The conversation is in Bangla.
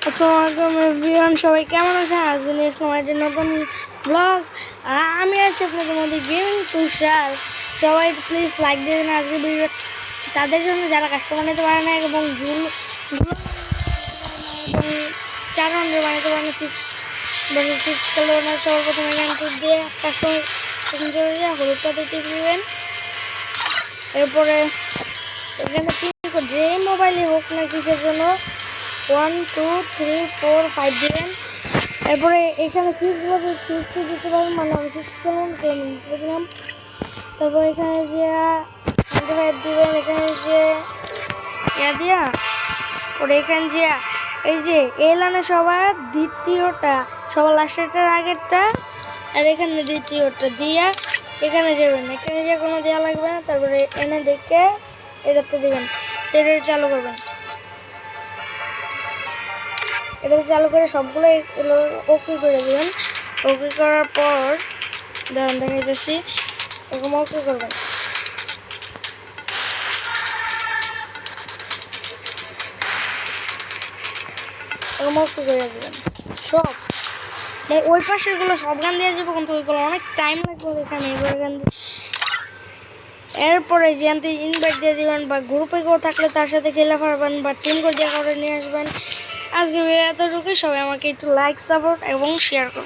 আসসালামু আলাইকুম এভরিওয়ান, সবাই কেমন আছেন? আজকে নিয়ে আসলাম একটা নতুন ব্লগ। আমি আছি আপনাদের মধ্যে গেমিং তুষার। সবাই প্লিজ লাইক দিয়ে দেন আজকে ভিডিও তাদের জন্য যারা কাস্টমার নিতে পারে না এবং এবং 4 রাউন্ডের বানাতে পারে না, 6 vs 6 খেলতে পারে না। সবার প্রথমে এখান দিয়ে কাস্টমার এখানে চলে যায়, হলুদটাতে টিপ দিবেন। এরপরে এখানে যে মোবাইলে হোক না কিসের জন্য 1 2 3 4 5 দিবেন। এরপরে এখানে 6 দিতে পারেন, মানে আমি 6 দিলাম। তারপর এখানে যে 25 দিবেন, এখানে যে দিয়া ওর এখানে যে এই যে এলানে সবার দ্বিতীয়টা, সবার লাস্টেরটার আগেরটা, আর এখানে দ্বিতীয়টা দিয়া এখানে যাবেন। এখানে যে কোনো দেওয়া লাগবে না। তারপরে এনে দেখে এটাতে দিবেন, এটা চালু করবেন। এটা চালু করে সবগুলো ওকে করে দেবেন। ওকে করার পর দেখাইতেছি, এরকম ওকে করবেন। এরকম ওকে করে দেবেন সব, ওই পাশেরগুলো সব গান দিয়ে যাবো, কিন্তু ওইগুলো অনেক টাইম লাগবে এখানে। এবার গান এরপরে যে ইনভাইট দিয়ে দিবেন, বা গ্রুপে কেউ থাকলে তার সাথে খেলে পারবেন, বা টিম করে দিয়ে কাউকে নিয়ে আসবেন। আজকে এতটুকুই। সবাই আমাকে একটু লাইক, সাপোর্ট এবং শেয়ার করুন।